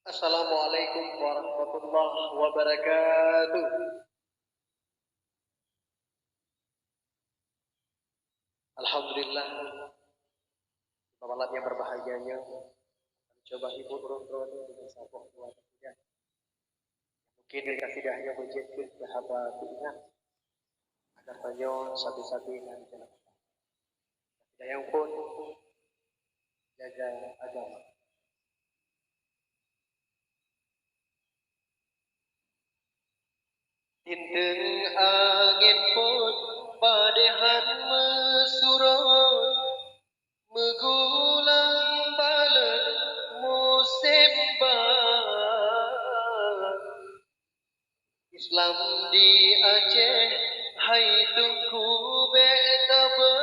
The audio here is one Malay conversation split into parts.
Assalamualaikum warahmatullahi wabarakatuh. Alhamdulillah, malam yang berbahagianya coba hibur urun-urun dengan sabuk keluarga. Mungkin dikasih dahnya berjepit sahabat ingat agar banyak satu-satu yang jalan. Yang pun jaga agama. Dinten angin pun padehan mesurut megulang balik musim Islam di Aceh hai tungku betaba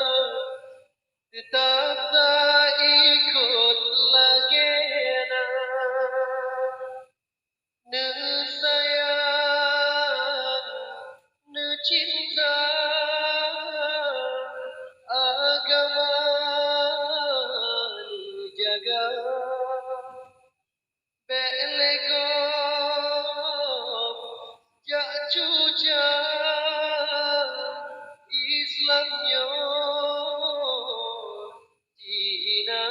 tetap tak ikut lagi ne sayang ne cinta agama ne jaga belego jak cuca Islam yo Cina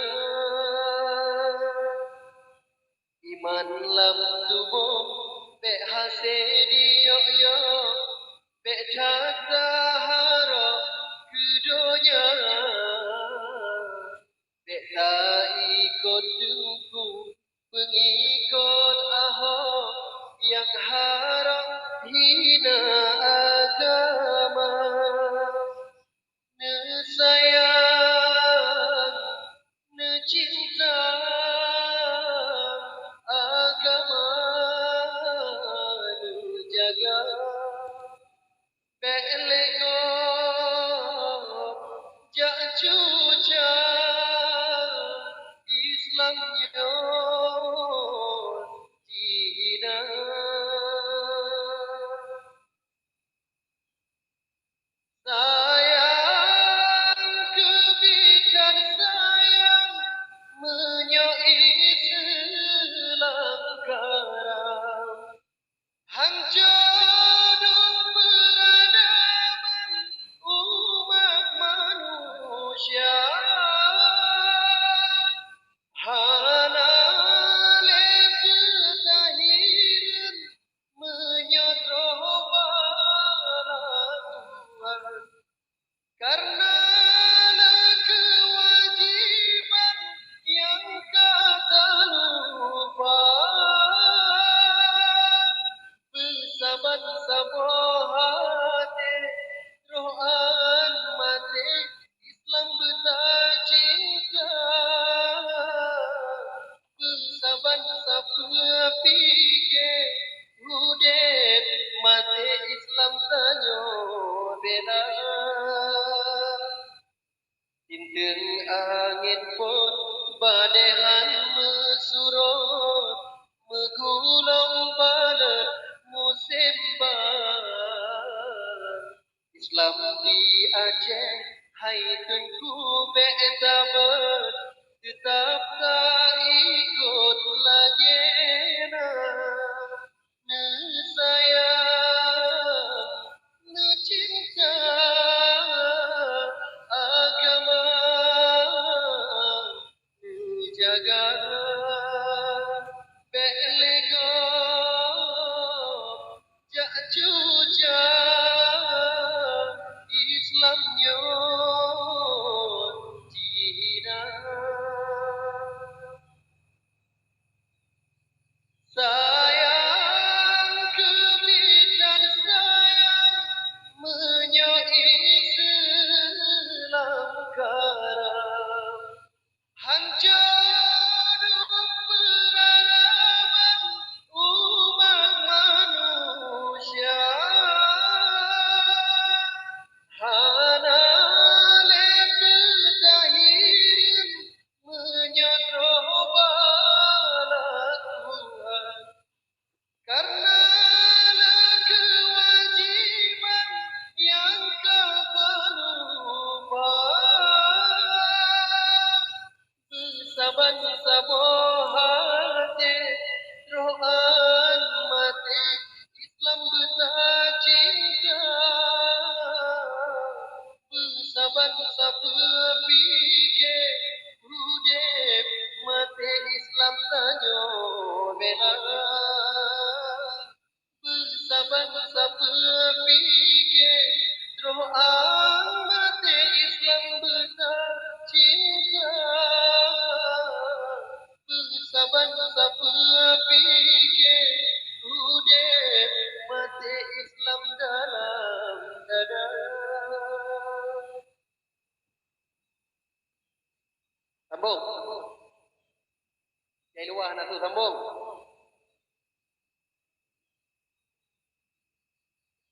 iman lam tubuh be hasedi yo yo be tata harap kedonya be ta ikut dengku pengikut Ahok yang harap hina agama ne sayang ne cinta agama ne jaga belego jak cuca Islam yo Cina sayang kebikan sayang menyoi selangkara hancur peradaban umat manusia hana lepetahiran menyodroh bala Tuhan karena kewajiban yang kata lupa bersaban sabohate rohan mati Islam benar cinta bersaban sapike hudep mati Islam tanyo bela dinten angin pun badehan mesurut megulung balet musim Islam di Aceh hai tengku betabat tetap tak ikut lagi ne sayang ne cinta agama ne jaga belego jak cuca Islam yo Cina bela bersaban sapike roh amate Islam besar cinta bersaban sapike udah mati Islam dalam dada. Sambung. Yang luar nak tu sambung.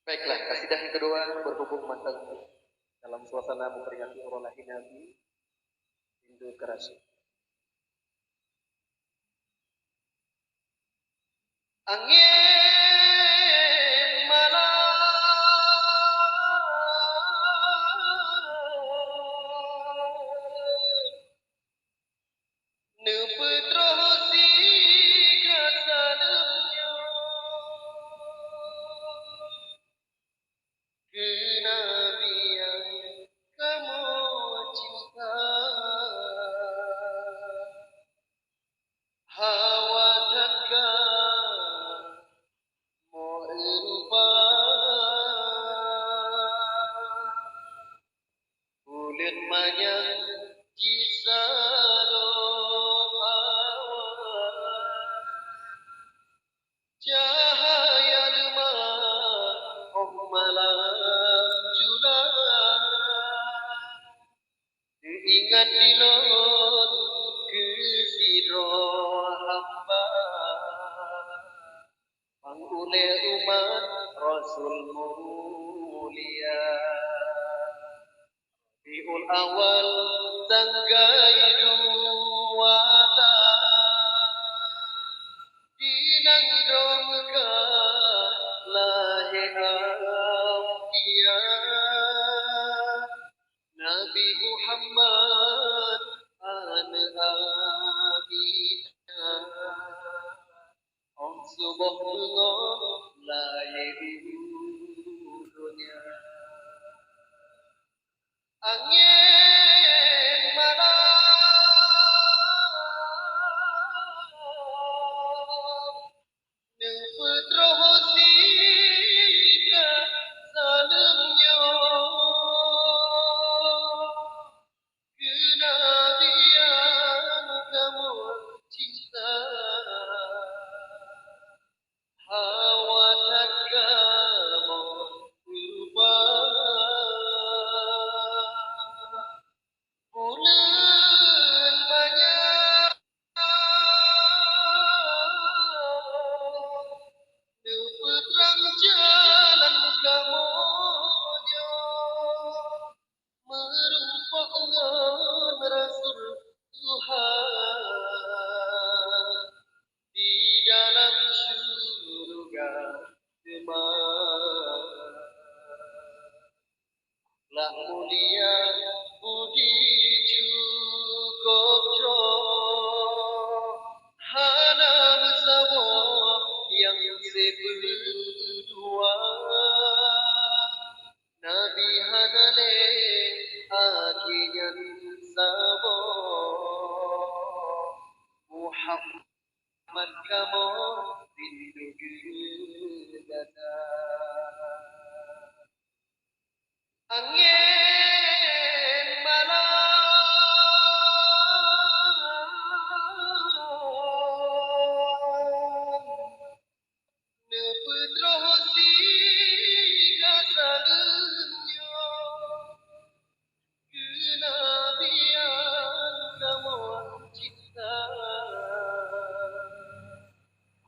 Baiklah, kasidah yang kedua berhubung matang dalam suasana memperingati orang lahir Nabi Hindu Kerasu. Angin malam nepetrosi kasademnya kenabian kamu cinta hawa takkan mau erupa kulit manyang kisah cahaya lemah oh malam julang diingat di lot kesidro hamba pangule umat Rasul mulia biul awal tanggai dua dinang domka lahirah dia Nabi Muhammad an-Aminah om subuh bunga lahir dunia angin malam nepetrosi salamnya kenabian kamu cinta hawa takkamu berubah bulan banyak nepetrang jalan kamunya merupakan Rasul Tuhan di dalam surga teman lah mulia budi cukup hanam sama yang seberdua Nabi hanale akhirnya sama Muhammad kamu rindu gedana angin malam nepetrosi kasademnya kenabian kamu cinta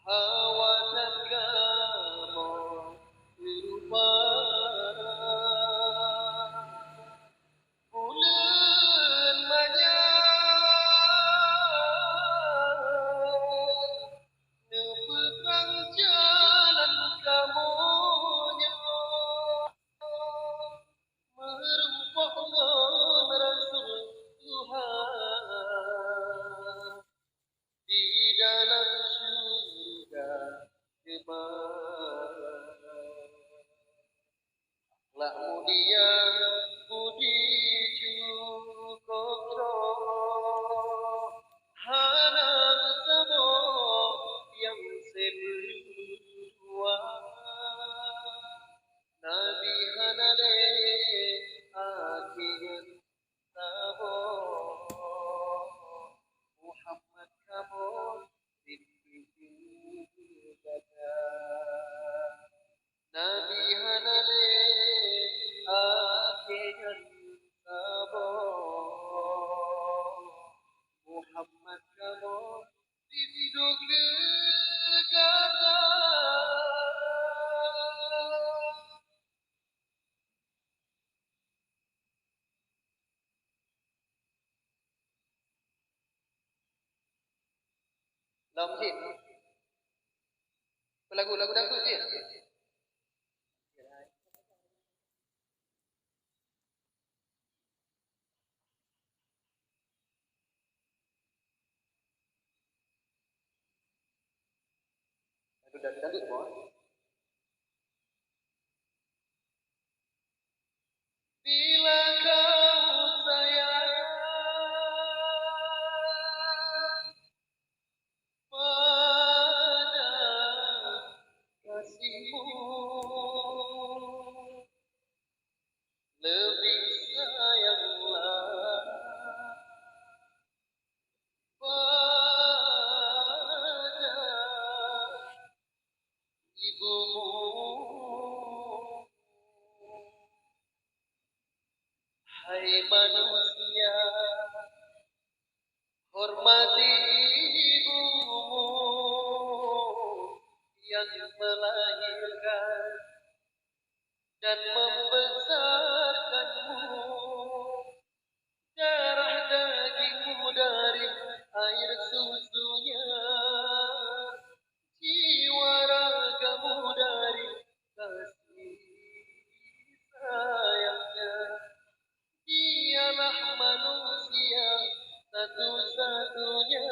hawa takkamu berubah bulan banyak nepetrang jalan kamunya merupakan Rasul Tuhan di dalam surga teman lah mulia budi cukup hanam sama Nabi hanale akeyan sabo Muhammad kamo dibido kegata Lamjin lagu-lagu dangdut dia dangdut semua. Bila kau sayang pada kasihmu lebih sayanglah pada ibumu. Hai manusia, hormati ibumu yang melahirkan dan membesarkanmu. Darah dagingmu dari air susunya, jiwa ragamu dari kasih sayangnya. Dialah manusia satu-satunya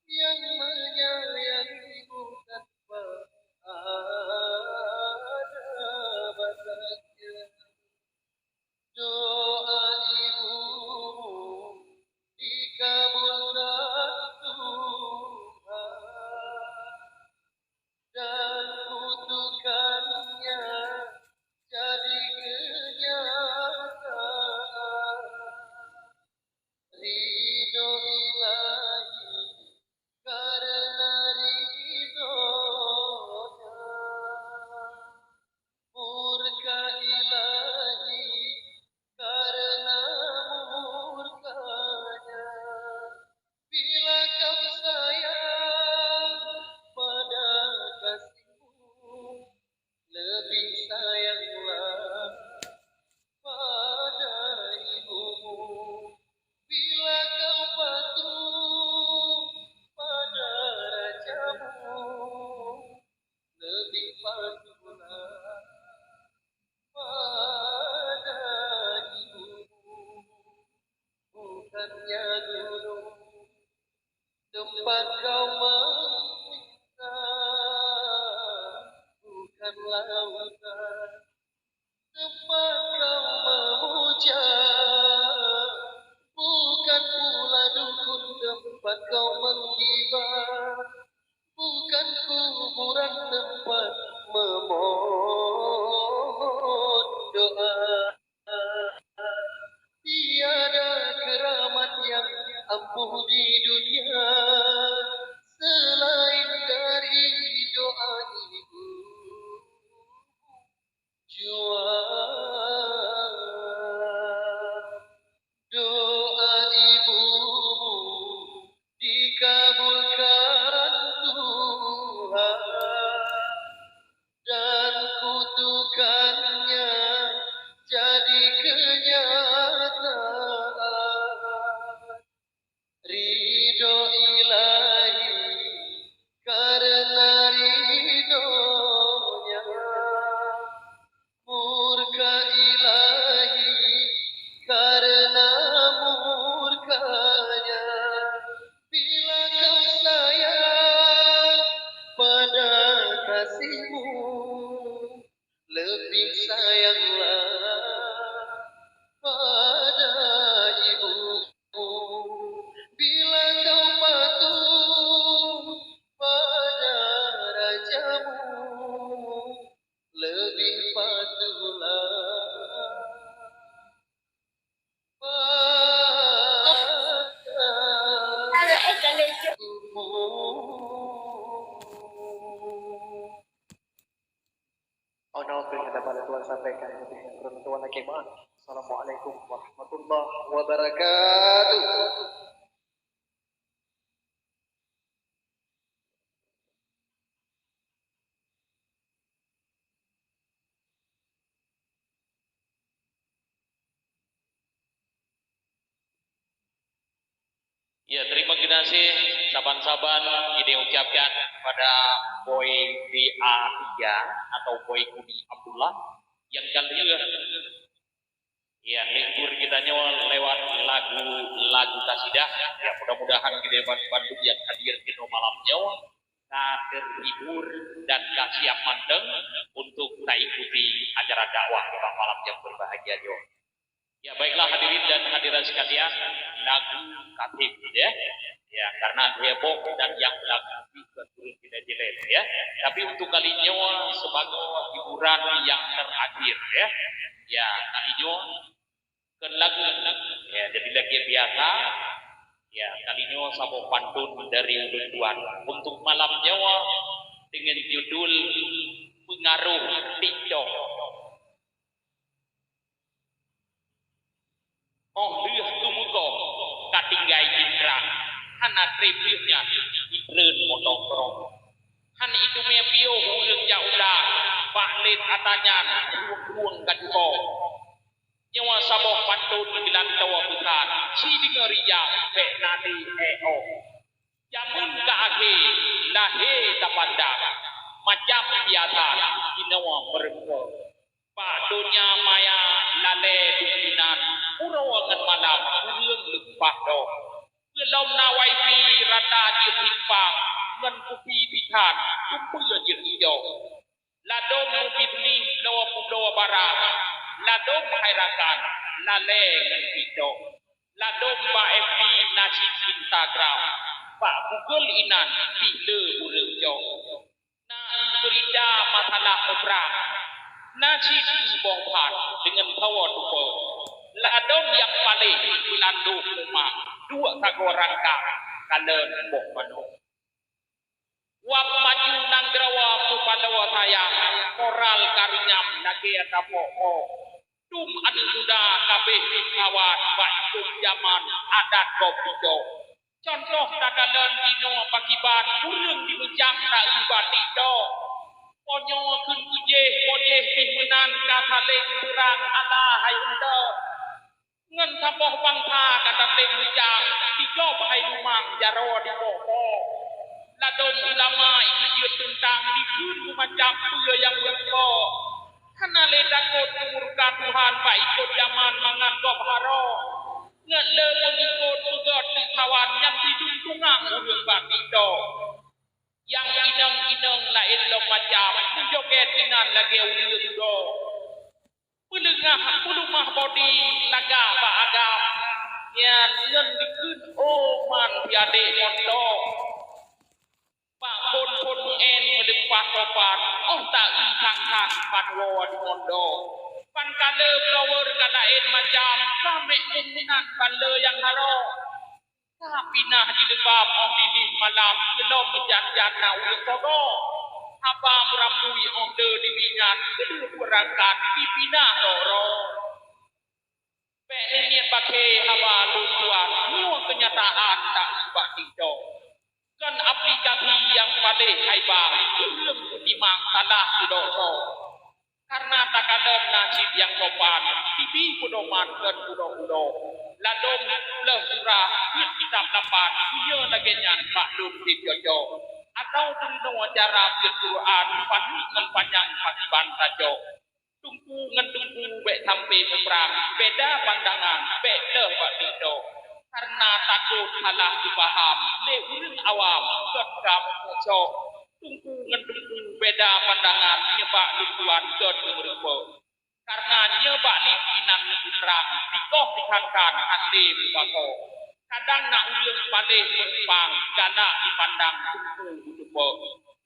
yang menyayangimu tanpa ada batasnya. Doa ibumu dikabulkan Tuhan dan kutukannya jadi kenyataan. Ridho ilahi karena ridhonya, murka ilahi karena murkanya. Bila kau sayang pada kasihmu, lebih sayanglah pada ibumu. Bila kau patuh pada rajamu, lebih patuhlah pada ibumu. Bukannya gunung tempat kau meminta, bukan lautan tempat kau memuja, bukan pula dukun tempat kau menggibah, bukan kuburan tempat Mohon maaf yang dapat Tuhan sampaikan. Yang Tuhan lagi maaf. Assalamualaikum warahmatullahi wabarakatuh. Ya, terima kasih saban-saban ini ucapkan kepada Boy BA3 atau Boy Kudi Abdullah yang kali ya libur kita lewat lagu kasidah. Ya, mudah-mudahan kita bantu yang hadir di malam nyawa terhibur dan siap mandeng untuk kita ikuti acara dakwah pada malam yang berbahagia jo. Ya, baiklah hadirin dan hadirat sekalian, lagu Katib ya. Ya, karena heboh dan yang lagu juga turun tidak jelek ya. Tapi untuk kali ini sebagai hiburan yang terakhir ya. Ya, kali ini ke lagu ya, jadi lagi biasa. Ya, kali ini sama pantun dari Tuan untuk malam Jawa dengan judul Pengaruh TikTok. Oh, lihat tumuko katinggai indra hana tripnya ibreun motokrong han itu mepio urang jaulah baklit atanyan ruang kadko nyawa saboh pantun bilang tawa bukan si dingeriya pe nadi eo jamun ka age lahe tapanda macam biasa dinawa merempo pak dunia maya lale dukinan urawangan malam urang lempah do belum nawai fi rata jimpang ngan kupi bitan tumpuya jiriyo ladom mubibni lawa pudawa barat ladom hairakan lale ngan hito ladom ba FB nasi Instagram pak Google inan pile urang jo na berita masalah perang nasi bongkar dengan tawa dupo ladom yang paling melandu rumah dua kagorang kak kalen boh manu wap maju nang drawa mupadawa sayang moral karinyam nage atapo tum adu sudah kabeh kawan baik zaman adat kopido contoh kagalen dino pakiban urang diucap tak ibati do ponyo kun uje podeh menan kasaling perang ala hayunda ngan sapoh bangsa kata teng ujang tiga bahai rumah jaro di popo ladom ulama itu dia tentang dikun macam puyo yang berko karena ledakot kemurka Tuhan pak ikut zaman mangan gop haro ngan le mengikut ugot kawan yang hidung tungang urang bakido yang inang-inang lain lo macam joget inan lagi urang do pelengah pulumah bodi laga ba agam yang ngan dikun man biade mondo pak pon en melempah topan tak kang panwo di mondo pan kale blower kalain macam kame umunan panle yang haro pinah di lebab di malam belum menjanjan na ulang kodo apa merambui onde di bingan kedua perangkat pipina roro ini pakai haba luntuan semua kenyataan tak sebab tidak kan aplikasi yang paling haibang belum timang salah dosa karena takalan nasib yang sopan tibi kudoman dan kudo-kudo ladom leh surah kitab lapan punya laginya pak dum di jojo atau turun cara Quran panjang ngan panjang pakiban sajo tunggu ngan tunggu be sampai perang beda pandangan beda pak tido karena takut salah dipaham le urang awam gegap ojo tunggu ngan tunggu beda pandangan nyebak lutuan god ngerupo karena nyebak likinan perang dikoh dikangkan ande bako kadang nak urang paleh berpang gana dipandang tunggu lupo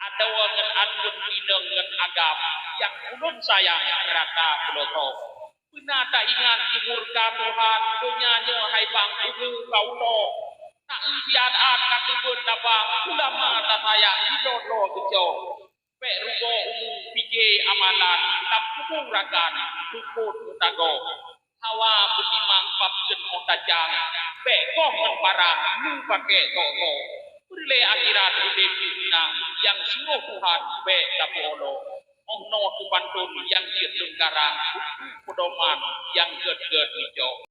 ada wangan adun ineng ngan agam yang ulun sayang rata peloto benar tak ingat timurka Tuhan dunyanya haibang ugu kaulo tak ujian katubun labang ulama tak sayang hidodo bejo pe rugo umum ye amalan tam kubung ragan tukut utago hawa butimang papjen otajang be koh barang lu pakai toko Prile akhirat udah pinang yang suruh Tuhan be tapolo ono tu pantun yang dia tenggarang pedoman yang ged-ged hijau